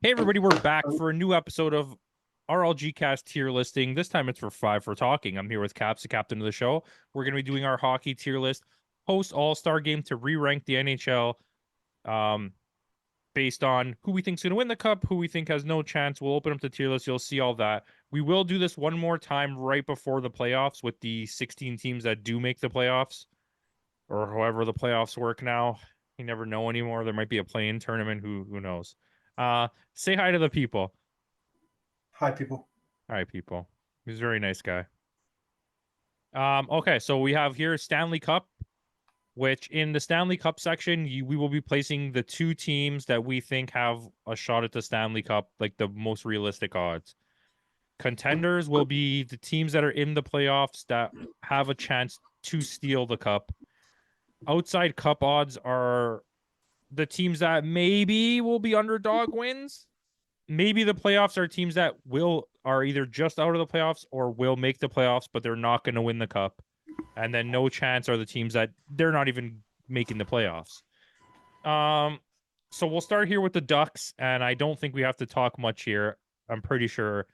Hey everybody, we're back for a new episode of RLG Cast tier listing. This time it's for 5 for talking. I'm here with Caps, the captain of the show. We're going to be doing our hockey tier list post All-Star game to re-rank the NHL based on who we think's going to win the cup, who we think has no chance. We'll open up the tier list. You'll see all that. We will do this one more time right before the playoffs with the 16 teams that do make the playoffs, or however the playoffs work now. You never know anymore. There might be a play-in tournament. Who knows? Say hi to the people. Hi, people. All right, people. He's a very nice guy. Okay, so we have here Stanley Cup, which in the Stanley Cup section, we will be placing the 2 teams that we think have a shot at the Stanley Cup, like the most realistic odds. Contenders will be the teams that are in the playoffs that have a chance to steal the cup. Outside cup odds are the teams that maybe will be underdog wins. Maybe the playoffs are teams that are either just out of the playoffs or will make the playoffs, but they're not going to win the cup. And then no chance are the teams that they're not even making the playoffs. So we'll start here with the Ducks, and I don't think we have to talk much here. I'm pretty sure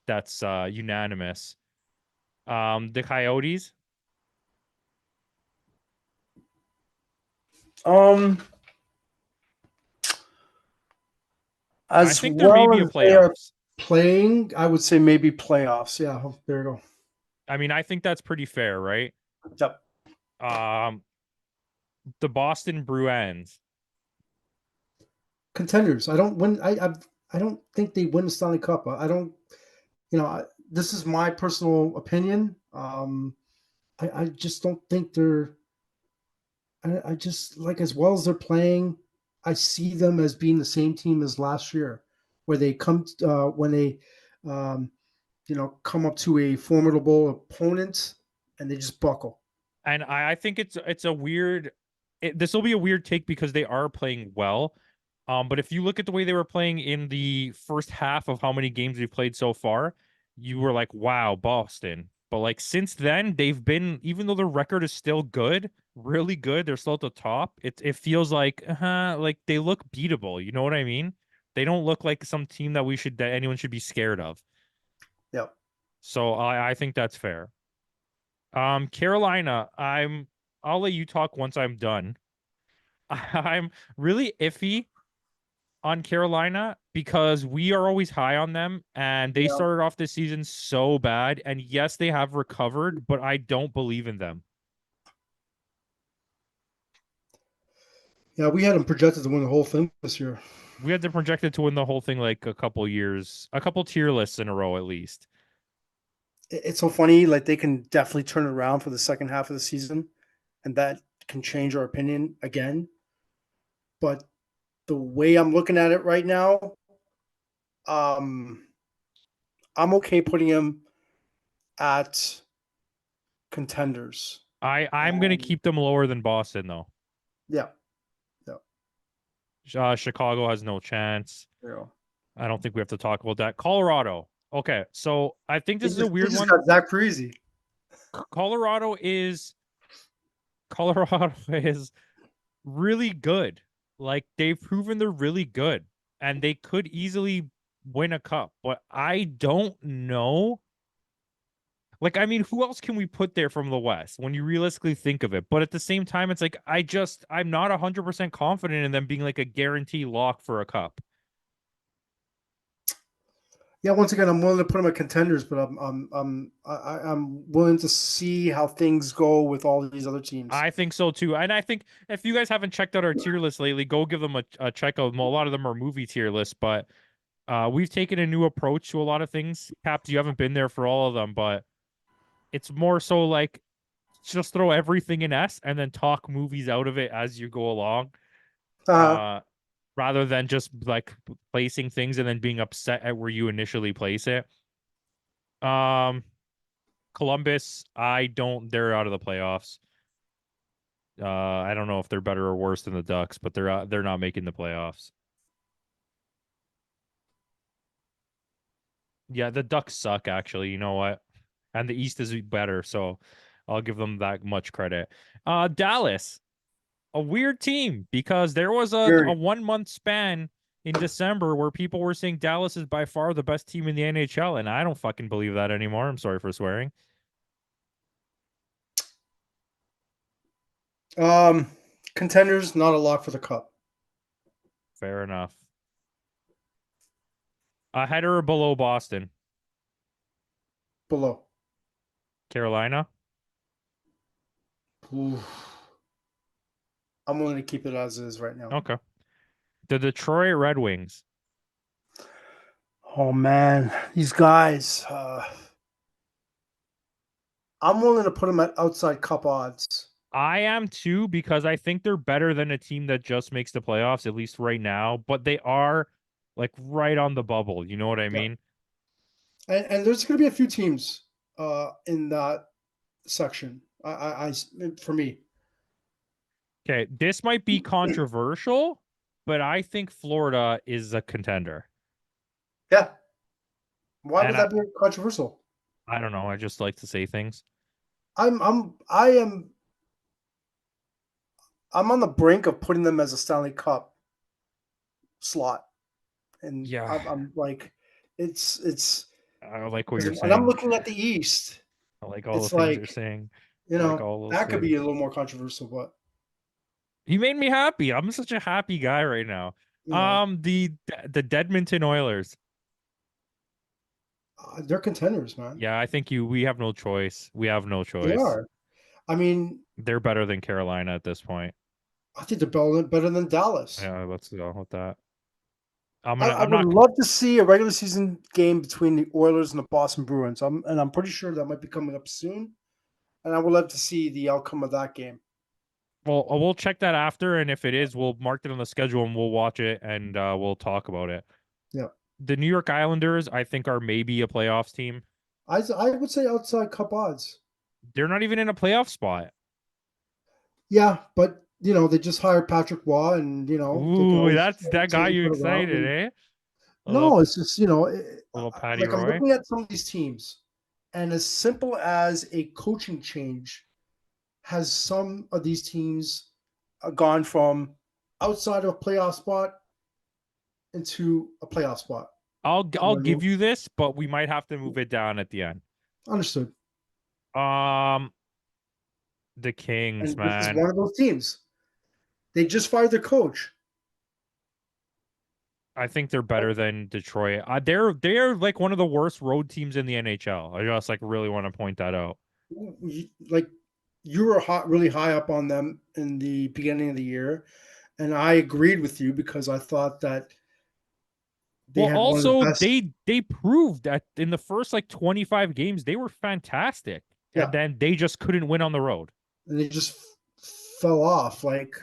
that's unanimous. The Coyotes. I As think there may well be a as they are playoffs. playing, I would say maybe playoffs. Yeah, there you go. I mean, I think that's pretty fair, right? Yep. The Boston Bruins. Contenders. I don't win. I don't think they win the Stanley Cup. I don't. This is my personal opinion. I just don't think they're. I just like as well as they're playing. I see them as being the same team as last year, where they come when they, um, come up to a formidable opponent and they just buckle. And I think it's a weird. This will be a weird take because they are playing well. But if you look at the way they were playing in the first half of how many games we've played so far, you were like, wow, Boston. But like since then, they've been, even though their record is still good, really good, they're still at the top. It feels like they look beatable. You know what I mean? They don't look like some team that anyone should be scared of. Yep. So I think that's fair. Carolina, I'll let you talk once I'm done. I'm really iffy on Carolina because we are always high on them and they Yeah. started off this season so bad. And yes, they have recovered, but I don't believe in them. Yeah, we had them projected to win the whole thing this year. We had them projected to win the whole thing like a couple years, a couple tier lists in a row at least. It's so funny. Like they can definitely turn it around for the second half of the season, and that can change our opinion again. But the way I'm looking at it right now, um, I'm okay putting him at contenders. I'm gonna keep them lower than Boston though. Yeah, yeah, Chicago has no chance. yeah. I don't think we have to talk about that. Colorado. Okay, so I think this is a They weird just one. got Zach Parise. Colorado is Colorado is really good. Like they've proven they're really good and they could easily win a cup, but I don't know. Like, I mean, who else can we put there from the West when you realistically think of it? But at the same time, it's like I'm not 100% confident in them being like a guarantee lock for a cup. Yeah, once again, I'm willing to put them at contenders, but I'm willing to see how things go with all these other teams. I think so too. And I think if you guys haven't checked out our tier list lately, go give them a check out. A lot of them are movie tier lists, but we've taken a new approach to a lot of things. Caps, you haven't been there for all of them, but it's more so like just throw everything in S and then talk movies out of it as you go along. Uh, Uh, rather than just like placing things and then being upset at where you initially place it. Um, Columbus, they're out of the playoffs. I don't know if they're better or worse than the Ducks, but they're not making the playoffs. Yeah, the Ducks suck actually. You know what? And the East is better, so I'll give them that much credit. Dallas, a weird team because there was a Very. 1 month span in December where people were saying Dallas is by far the best team in the NHL, and I don't fucking believe that anymore. I'm sorry for swearing. Contenders, not a lot for the cup. Fair enough. Ahead or below Boston? Below. Carolina? Oof. I'm willing to keep it as is right now. Okay. The Detroit Red Wings. Oh man, these guys. I'm willing to put them at outside cup odds. I am too, because I think they're better than a team that just makes the playoffs, at least right now, but they are like right on the bubble. You know what I Yeah. mean? And there's going to be a few teams in that section. For me. Okay, this might be controversial, but I think Florida is a contender. Yeah. Why And would that be controversial? I don't know. I just like to say things. I'm on the brink of putting them as a Stanley Cup slot, and Yeah, I'm like, it's I like what you're when I'm saying. looking at the East, I like all the it's things you're like, saying. I like all those that could be things. a little more controversial, but You made me happy. I'm such a happy guy right now. you know, The Edmonton Oilers. they're contenders, man. Yeah, I think we have no choice. We have no They choice. are. I mean, They're better than Carolina at this point. I think they're better than Dallas. Yeah, let's go with that. I I'm would not love to see a regular season game between the Oilers and the Boston Bruins. I'm pretty sure that might be coming up soon, and I would love to see the outcome of that game. well, we'll check that after, and if it is, we'll mark it on the schedule and we'll watch it and we'll talk about it. Yeah, The New York Islanders, I think, are maybe a playoffs team. I would say outside cup odds. They're not even in a playoff spot. Yeah, but they just hired Patrick Waugh, and they can Ooh, always that's that got you put it around. excited, And eh? no, it's just A little Patty like I'm Roy. looking at some of these teams, and as simple as a coaching change has some of these teams gone from outside of a playoff spot into a playoff spot. You know I'll what I mean? give you this, but we might have to move it down at the end. Understood. Um, the Kings, And this is man. one of those teams. They just fired their coach. I think they're better than Detroit. They're like one of the worst road teams in the NHL. I just like really want to point that out. Like you were really high up on them in the beginning of the year, and I agreed with you because I thought that they Well, had one of the also best. they proved that in the first like 25 games they were fantastic, and Yeah, then they just couldn't win on the road. and they just fell off. Like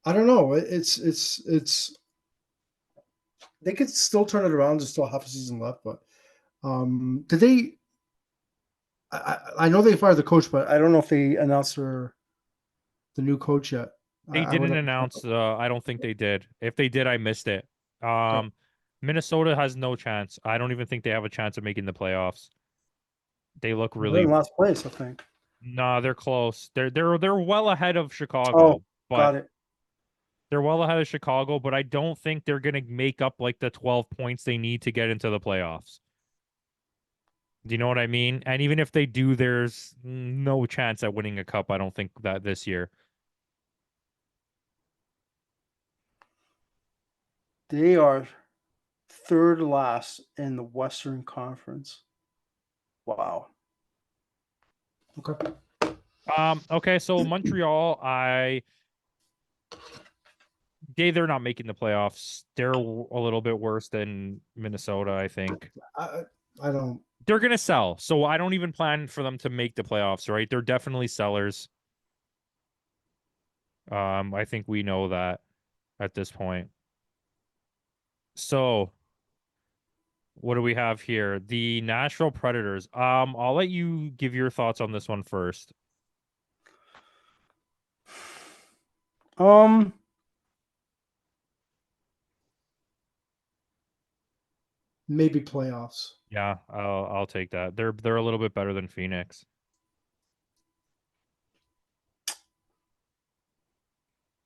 I don't know. It's they could still turn it around. There's still half a season left, but did they? I know they fired the coach, but I don't know if they announced the new coach yet. They I would didn't have to check. announce. I don't think they did. If they did, I missed it. Okay. Minnesota has no chance. I don't even think they have a chance of making the playoffs. They look Well, they're in really. last place, I think. Nah, they're close. They're well ahead of Oh, Chicago, but got it. they're well ahead of Chicago. But I don't think they're gonna make up like the 12 points they need to get into the playoffs. Do you know what I mean? And even if they do, there's no chance at winning a cup. I don't think that this year. They are third last in the Western Conference. Wow. Okay. Okay, so Montreal, they're not making the playoffs. They're a little bit worse than Minnesota, I think. I I don't. They're gonna sell, so I don't even plan for them to make the playoffs, right? They're definitely sellers. I think we know that at this point. So what do we have here? The Nashville Predators. I'll let you give your thoughts on this one first. Um. Maybe playoffs. Yeah, I'll take that. They're a little bit better than Phoenix.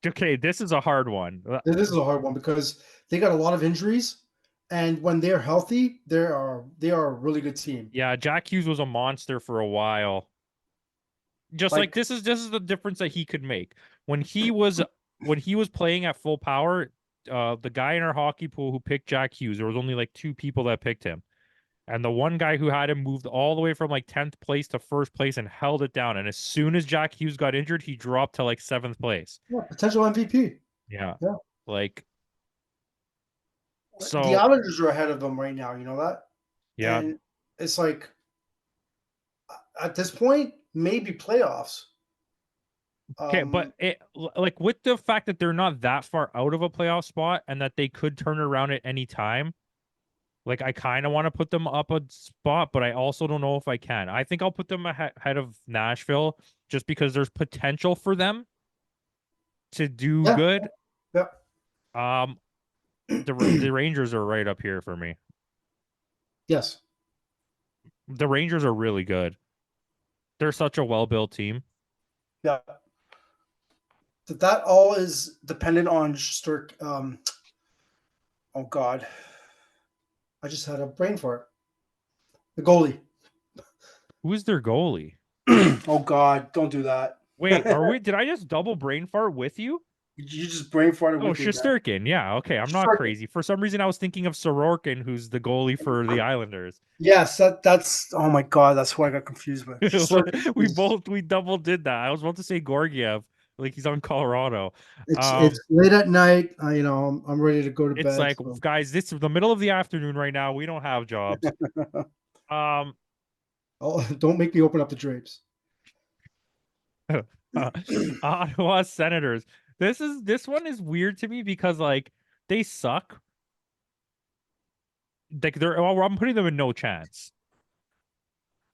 Okay, this is a hard one. This is a hard one because they got a lot of injuries, and when they're healthy, they are a really good team. Yeah, Jack Hughes was a monster for a while. Just like Like, this is the difference that he could make. When he was playing at full power, the guy in our hockey pool who picked Jack Hughes, there was only like two people that picked him. And the one guy who had him moved all the way from like 10th place to first place and held it down. And as soon as Jack Hughes got injured, he dropped to like 7th place. yeah, potential MVP. Yeah. Yeah, Like, the so Islanders are ahead of them right now. You know that, yeah. and it's like at this point, maybe playoffs. Okay, but Um, like with the fact that they're not that far out of a playoff spot and that they could turn around at any time, like I kind of want to put them up a spot, but I also don't know if I can. I think I'll put them ahead of Nashville just because there's potential for them to do yeah, good. yeah, Um, the Rangers are right up here for me. yes, The Rangers are really good. They're such a well-built team. yeah. That all is dependent on Sturk. Oh God, I just had a brain fart. The goalie. Who is their goalie? Oh God, don't do that. Wait, are we? Did I just double brain fart with you? You just brain farted Oh, with me, man. Shesterkin. Yeah, okay. I'm not Sturkin. crazy. For some reason, I was thinking of Sorokin, who's the goalie for the Islanders. Yes, that's. Oh my God, that's who I got confused with. Sturkin is. We double did that. I was about to say Gorgiev, like he's on Colorado. It's late at night. I'm ready to go to It's bed. like, So. guys, this is the middle of the afternoon right now. We don't have jobs. Um, Oh, don't make me open up the drapes. Ottawa Senators. This one is weird to me because like they suck. Like I'm putting them in no chance.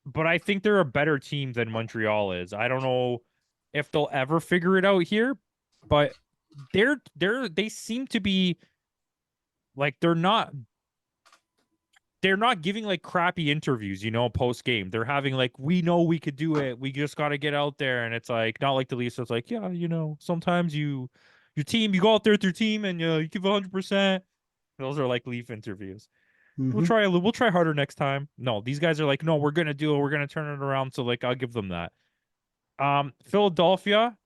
But I think they're a better team than Montreal is. I don't know if they'll ever figure it out here, but they seem to be like they're not giving like crappy interviews, post game. They're having like, we know we could do it. We just got to get out there. And it's like, not like the Leafs. It's like, yeah, sometimes your team, you go out there with your team and you give 100%. Those are like Leaf interviews. Mm-hmm. We'll try harder next time. No, these guys are like, no, we're going to do it. We're going to turn it around. So like, I'll give them that. Philadelphia,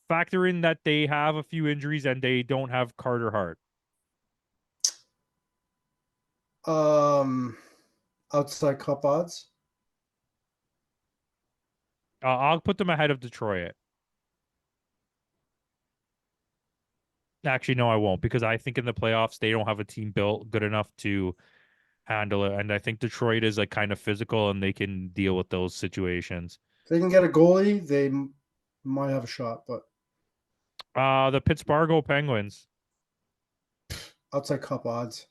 factor in that they have a few injuries and they don't have Carter Hart. Um, Outside cup odds. I'll put them ahead of Detroit. Actually, no, I won't because I think in the playoffs they don't have a team built good enough to handle it, and I think Detroit is like kind of physical and they can deal with those situations. If they can get a goalie, they might have a shot. But The Pittsburgh Penguins. outside cup odds.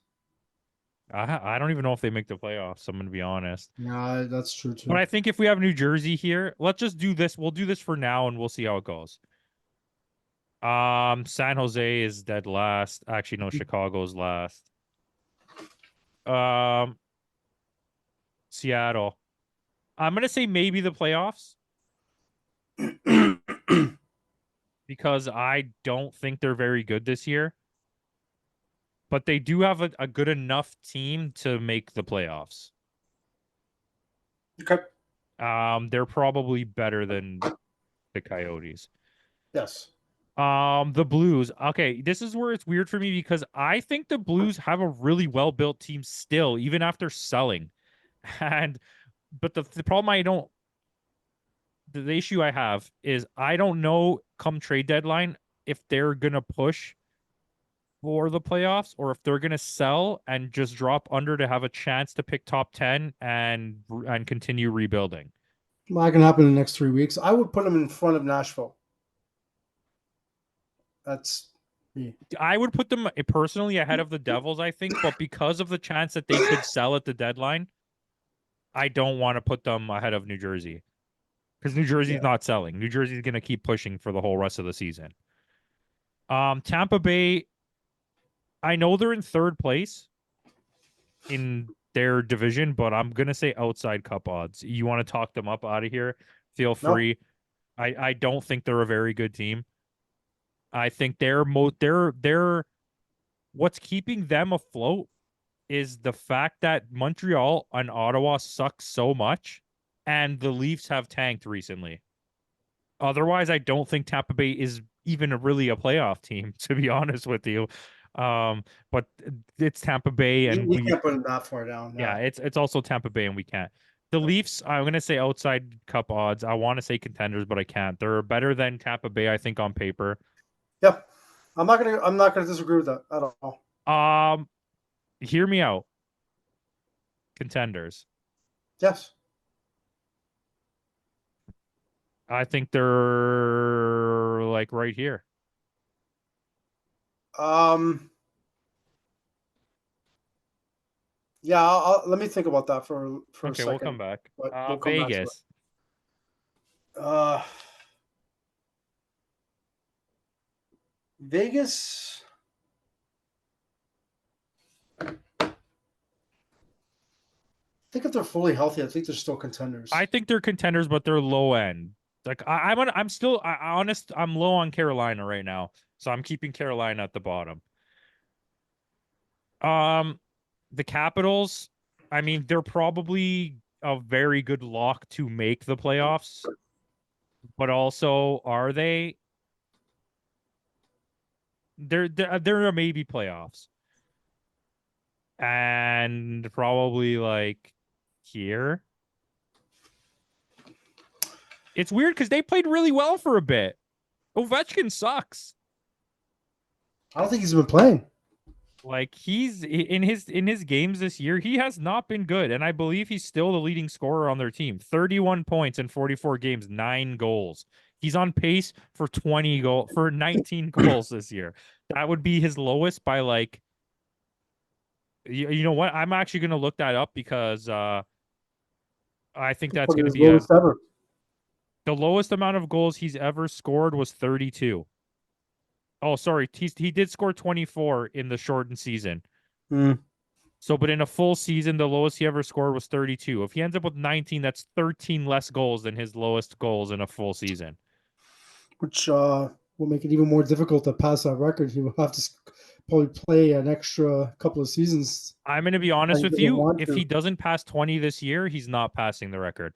I don't even know if they make the playoffs. I'm gonna be honest, Yeah, that's true but too. I think if we have New Jersey here, let's just do this. We'll do this for now, and we'll see how it goes. San Jose is dead last. Actually, no, Chicago's last. Um, Seattle. I'm gonna say maybe the playoffs because I don't think they're very good this year. But they do have a good enough team to make the playoffs. Okay. They're probably better than the Coyotes. Yes. The Blues. Okay, this is where it's weird for me because I think the Blues have a really well-built team still, even after selling. And but the problem the issue I have is I don't know come trade deadline if they're gonna push for the playoffs or if they're gonna sell and just drop under to have a chance to pick top 10 and continue rebuilding. Well, that can happen in the next 3 weeks. I would put them in front of Nashville. That's me. I would put them personally ahead of the Devils, I think, but because of the chance that they could sell at the deadline, I don't want to put them ahead of New Jersey because New Jersey's Yeah. not selling. New Jersey's going to keep pushing for the whole rest of the season. Tampa Bay, I know they're in third place in their division, but I'm going to say outside cup odds. You want to talk them up out of here? Feel No. free. I don't think they're a very good team. I think what's keeping them afloat is the fact that Montreal and Ottawa suck so much, and the Leafs have tanked recently. Otherwise, I don't think Tampa Bay is even really a playoff team, to be honest with you. But it's Tampa Bay, and We can't put them that far down. yeah, No. it's also Tampa Bay, and we can't. The Leafs, I'm gonna say outside cup odds. I want to say contenders, but I can't. They're better than Tampa Bay, I think, on paper. Yeah, I'm not gonna disagree with that at all. Hear me out. Contenders. Yes. I think they're like right here. Yeah, let me think about that for a Okay, second. we'll come back. But we'll come Vegas. Back to it. Vegas. I think if they're fully healthy, I think they're still contenders. I think they're contenders, but they're low end. Like I'm low on Carolina right now, so I'm keeping Carolina at the bottom. The Capitals, I mean, they're probably a very good lock to make the playoffs, but also are they? They're maybe playoffs, and probably like here. It's weird because they played really well for a bit. Ovechkin sucks. I don't think he's been playing. Like he's in his games this year, he has not been good, and I believe he's still the leading scorer on their team. 31 points in 44 games, 9 goals. He's on pace for 19 goals this year. That would be his lowest by like you know what? I'm actually going to look that up because I think that's going to be lowest ever. The lowest amount of goals he's ever scored was 32. Oh, sorry. He did score 24 in the shortened season. So, but in a full season, the lowest he ever scored was 32. If he ends up with 19, that's 13 less goals than his lowest goals in a full season. Which will make it even more difficult to pass that record. He will have to probably play an extra couple of seasons. I'm going to be honest with you. If he doesn't pass 20 this year, he's not passing the record.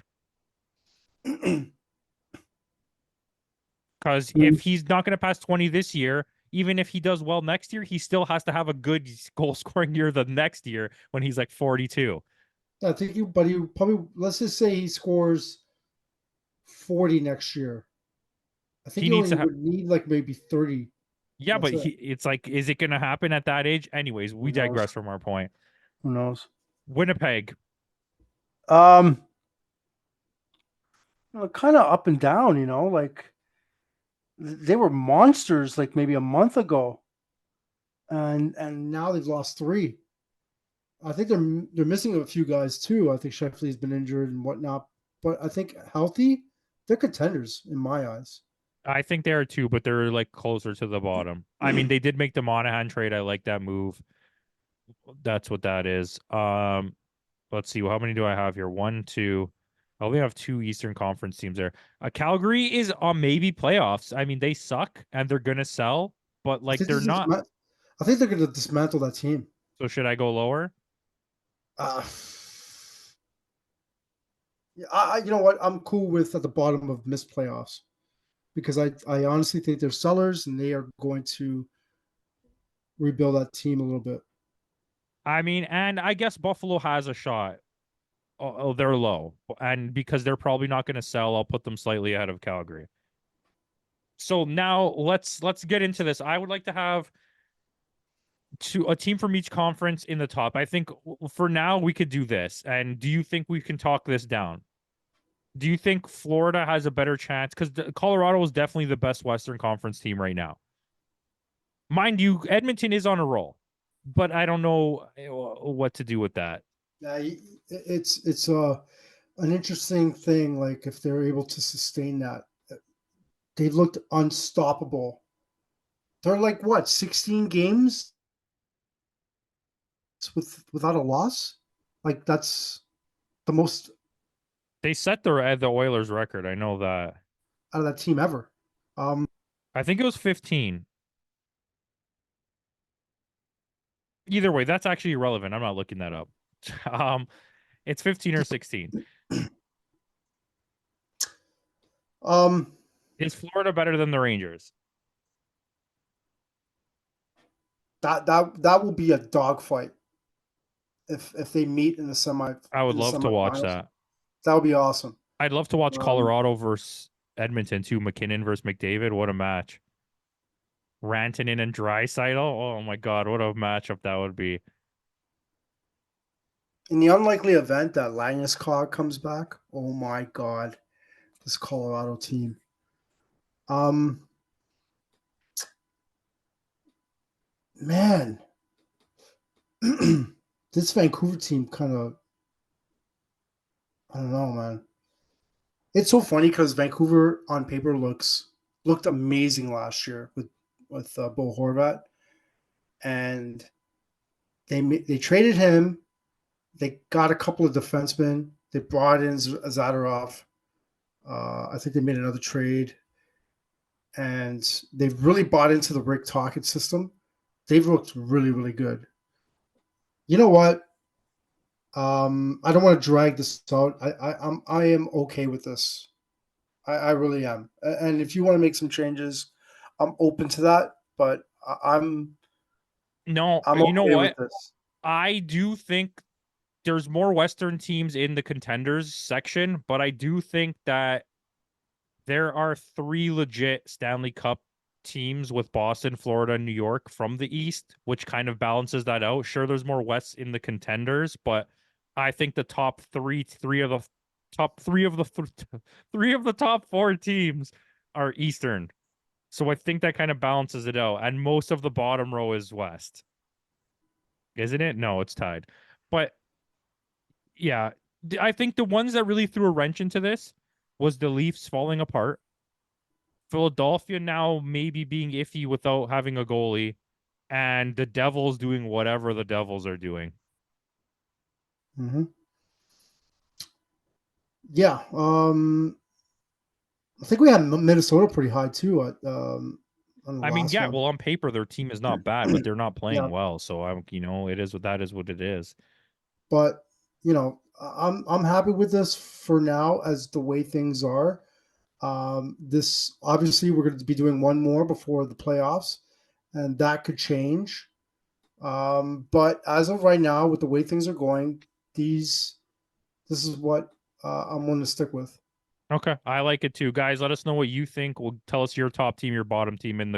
Because if he's not going to pass 20 this year, even if he does well next year, he still has to have a good goal scoring year the next year when he's like 42. I think he probably, let's just say he scores 40 next year. I think he only would need like maybe 30. Yeah, but it's like, is it going to happen at that age? Anyways, we digress from our point. Who knows? Winnipeg. Kind of up and down, like they were monsters like maybe a month ago, and now they've lost 3. I think they're missing a few guys too. I think Sheffley's been injured and whatnot, but I think healthy, they're contenders in my eyes. I think they are too, but they're like closer to the bottom. I mean, they did make the Monahan trade. I like that move. That's what that is. Let's see. Well, how many do I have here? 1, 2. I only have 2 Eastern Conference teams there. Calgary is on maybe playoffs. I mean, they suck and they're gonna sell, but like they're not. I think they're gonna dismantle that team. So should I go lower? You know what? I'm cool with at the bottom of missed playoffs because I honestly think they're sellers and they are going to rebuild that team a little bit. I mean, and I guess Buffalo has a shot. Oh, they're low, and because they're probably not going to sell, I'll put them slightly ahead of Calgary. So now let's get into this. I would like to have a team from each conference in the top. I think for now we could do this. And do you think we can talk this down? Do you think Florida has a better chance? Because Colorado is definitely the best Western Conference team right now. Mind you, Edmonton is on a roll, but I don't know what to do with that. Yeah, it's an interesting thing. Like if they're able to sustain that, they've looked unstoppable. They're like what 16 games without a loss. Like that's the most. They set the Oilers record. I know that Out of that team ever. I think it was 15. Either way, that's actually irrelevant. I'm not looking that up. It's 15 or 16. Um, Is Florida better than the Rangers? that will be a dogfight if they meet in the I would in the love to watch semifinals. that. That would be awesome. I'd love to watch Um, Colorado versus Edmonton too. McKinnon versus McDavid. What a match. Rantanen and Draisaitl. Oh my God, what a matchup that would be. in the unlikely event that Landeskog comes back, oh my god, this Colorado team. Um, man, this Vancouver team kind of, I don't know, man. It's so funny because Vancouver on paper looked amazing last year with Bo Horvat, and they traded him. They got a couple of defensemen. They brought in Zadorov. I think they made another trade, and they've really bought into the Rick Tocchet system. They've looked really, really good. You know what? I don't want to drag this out. I am okay with this. I really am. And if you want to make some changes, I'm open to that. But No, I'm you know okay with what? this. I do think there's more Western teams in the contenders section, but I do think that there are three legit Stanley Cup teams with Boston, Florida, and New York from the East, which kind of balances that out. Sure, there's more West in the contenders, but I think the top three of the top three of the three of the top four teams are Eastern. So I think that kind of balances it out. And most of the bottom row is West. Isn't it? No, it's tied. But yeah, I think the ones that really threw a wrench into this was the Leafs falling apart. Philadelphia now maybe being iffy without having a goalie, and the Devils doing whatever the Devils are doing. Mm-hmm. Yeah. I think we had Minnesota pretty high too on the I mean, last yeah, one. well, on paper their team is not bad, but they're not playing Yeah, well. So it is what that is what it is. but I'm happy with this for now as the way things are. This obviously we're going to be doing one more before the playoffs, and that could change. But as of right now, with the way things are going, this is what I'm going to stick with. Okay, I like it too, guys. Let us know what you think. We'll tell us your top team, your bottom team in the